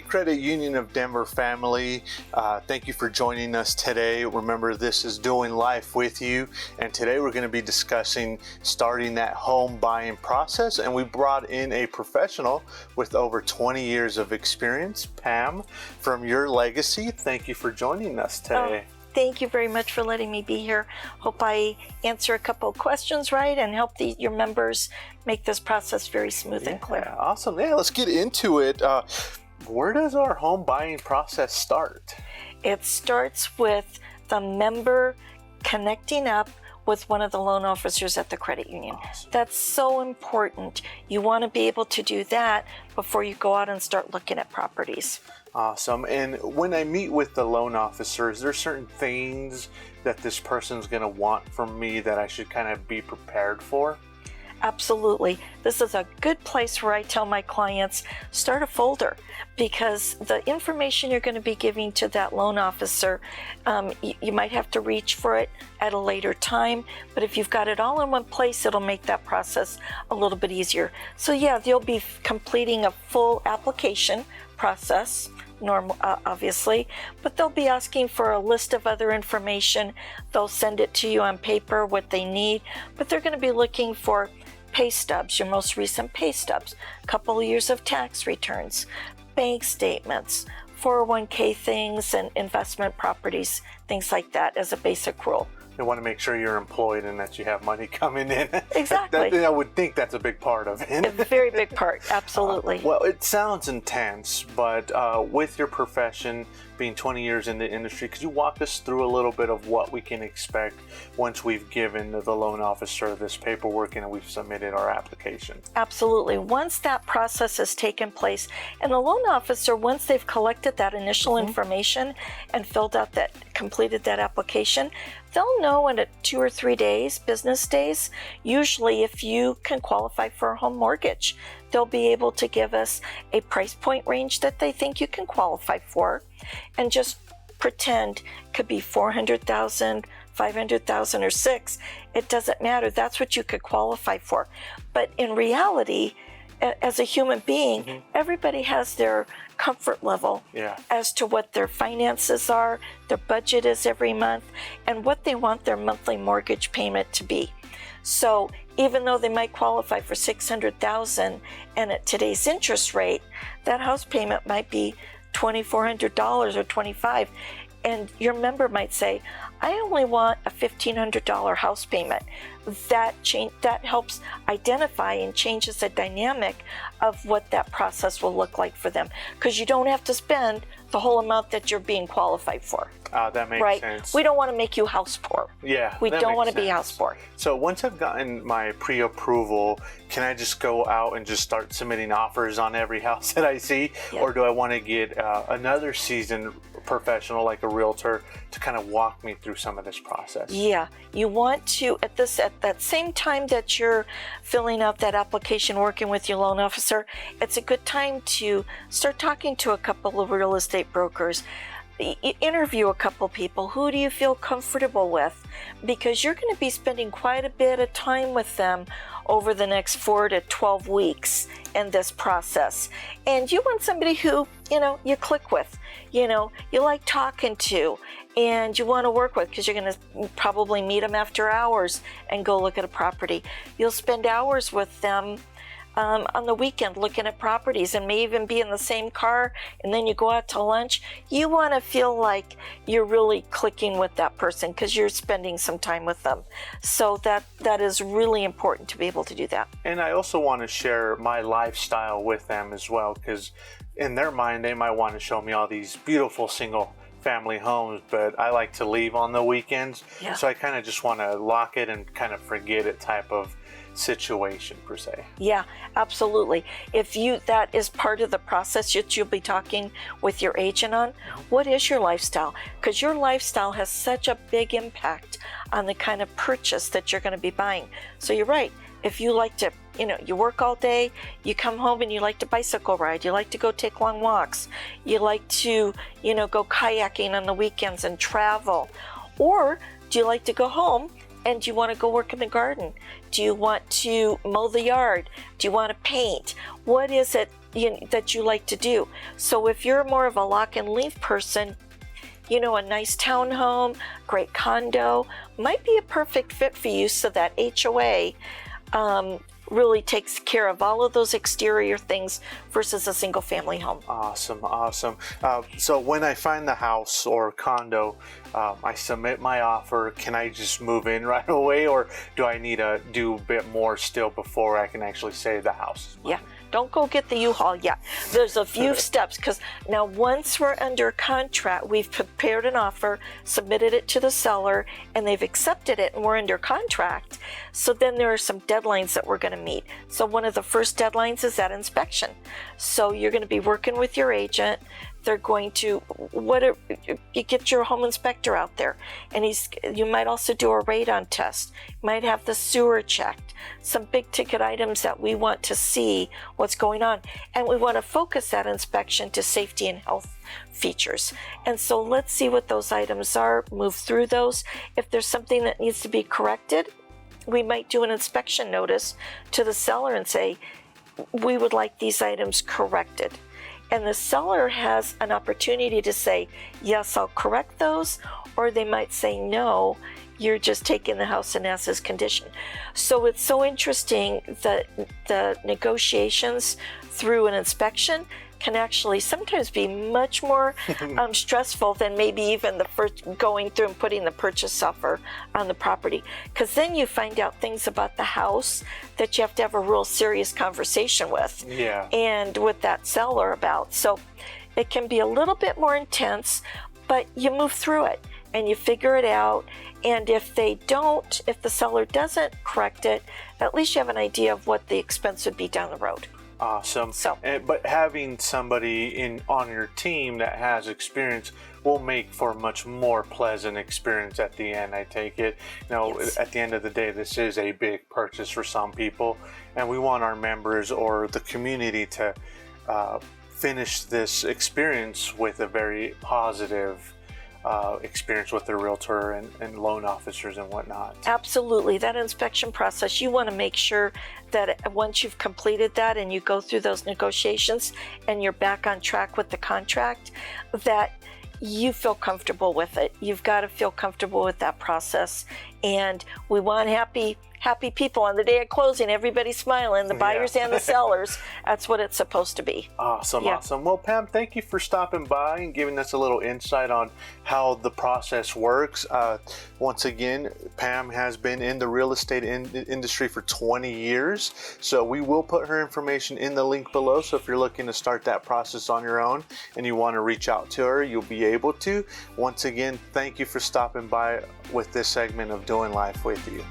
Credit Union of Denver family, thank you for joining us today. Remember, this is Doing Life with You, and today we're going to be discussing starting that home buying process, and we brought in a professional with over 20 years of experience. Pam, from your legacy, thank you for joining us today. Thank you very much for letting me be here. Hope I answer a couple of questions right and help your members make this process very smooth and clear. Awesome. Yeah, let's get into it. Where does our home buying process start? It starts with the member connecting up with one of the loan officers at the credit union. Awesome. That's so important. You want to be able to do that before you go out and start looking at properties. Awesome. And when I meet with the loan officer, is there certain things that this person's going to want from me that I should kind of be prepared for? Absolutely. This is a good place where I tell my clients, start a folder, because the information you're going to be giving to that loan officer, you might have to reach for it at a later time, but if you've got it all in one place, it'll make that process a little bit easier. So yeah, they'll be completing a full application process, obviously, but they'll be asking for a list of other information. They'll send it to you on paper, what they need, but they're going to be looking for pay stubs, your most recent pay stubs, a couple of years of tax returns, bank statements, 401k things, and investment properties, things like that as a basic rule. They want to make sure you're employed and that you have money coming in. Exactly. I would think that's a big part of it. A very big part, absolutely. Well, it sounds intense, but with your profession, being 20 years in the industry, could you walk us through a little bit of what we can expect once we've given the loan officer this paperwork and we've submitted our application? Absolutely. Once that process has taken place, and the loan officer, once they've collected that initial information and completed that application, they'll know in 2 or 3 days, business days, usually if you can qualify for a home mortgage. They'll be able to give us a price point range that they think you can qualify for, and just pretend it could be 400,000, 500,000, or 6. It doesn't matter. That's what you could qualify for. But in reality, as a human being, everybody has their comfort level as to what their finances are, their budget is every month, and what they want their monthly mortgage payment to be. So even though they might qualify for $600,000, and at today's interest rate, that house payment might be $2,400 or $2,500, and your member might say, I only want a $1,500 house payment. That helps identify and changes the dynamic of what that process will look like for them, because you don't have to spend the whole amount that you're being qualified for. That makes sense. We don't want to make you house poor. Yeah, we don't want to be house poor. So once I've gotten my pre-approval, can I just go out and just start submitting offers on every house that I see? Yeah. Or do I want to get another seasoned professional like a realtor to kind of walk me through some of this process? Yeah, you want to, at that same time that you're filling out that application, working with your loan officer, it's a good time to start talking to a couple of real estate brokers. Interview a couple people. Who do you feel comfortable with? Because you're going to be spending quite a bit of time with them over the next 4 to 12 weeks in this process. And you want somebody who, you click with, you like talking to, and you want to work with, because you're going to probably meet them after hours and go look at a property. You'll spend hours with them on the weekend looking at properties, and may even be in the same car, and then you go out to lunch. You want to feel like you're really clicking with that person because you're spending some time with them. So that is really important to be able to do that. And I also want to share my lifestyle with them as well, because in their mind, they might want to show me all these beautiful single family homes, but I like to leave on the weekends. Yeah. So I kind of just want to lock it and kind of forget it type of situation per se. Yeah, absolutely. If that is part of the process that you'll be talking with your agent on, what is your lifestyle? Because your lifestyle has such a big impact on the kind of purchase that you're going to be buying. So you're right. If you like to, you work all day, you come home and you like to bicycle ride, you like to go take long walks, you like to, go kayaking on the weekends and travel, or do you like to go home And do you want to go work in the garden? Do you want to mow the yard? Do you want to paint? What is it that you like to do? So if you're more of a lock and leave person, a nice townhome, great condo might be a perfect fit for you, so that HOA really takes care of all of those exterior things versus a single family home. Awesome. So when I find the house or condo, I submit my offer. Can I just move in right away, or do I need to do a bit more still before I can actually say the house is mine? Yeah. Don't go get the U-Haul yet. There's a few steps, because now once we're under contract, we've prepared an offer, submitted it to the seller, and they've accepted it, and we're under contract. So then there are some deadlines that we're going to meet. So one of the first deadlines is that inspection. So you're going to be working with your agent. They're going to, you get your home inspector out there, and you might also do a radon test. You might have the sewer checked, some big ticket items that we want to see what's going on. And we want to focus that inspection to safety and health features. And so let's see what those items are, move through those. If there's something that needs to be corrected, we might do an inspection notice to the seller and say, we would like these items corrected. And the seller has an opportunity to say, yes, I'll correct those, or they might say, no, you're just taking the house in as is condition. So it's so interesting that the negotiations through an inspection can actually sometimes be much more stressful than maybe even the first going through and putting the purchase offer on the property. Because then you find out things about the house that you have to have a real serious conversation with. Yeah. And with that seller about. So it can be a little bit more intense, but you move through it and you figure it out. And if the seller doesn't correct it, at least you have an idea of what the expense would be down the road. Awesome. But having somebody on your team that has experience will make for a much more pleasant experience at the end, I take it. Yes. At the end of the day, this is a big purchase for some people, and we want our members or the community to finish this experience with a very positive experience with their realtor and loan officers and whatnot. Absolutely. That inspection process, you want to make sure that once you've completed that and you go through those negotiations and you're back on track with the contract, that you feel comfortable with it. You've got to feel comfortable with that process. And we want happy people on the day of closing, everybody smiling, the buyers and the sellers. That's what it's supposed to be. Awesome. Well, Pam, thank you for stopping by and giving us a little insight on how the process works. Once again, Pam has been in the real estate industry for 20 years. So we will put her information in the link below. So if you're looking to start that process on your own and you want to reach out to her, you'll be able to. Once again, thank you for stopping by with this segment of Doing Life with You.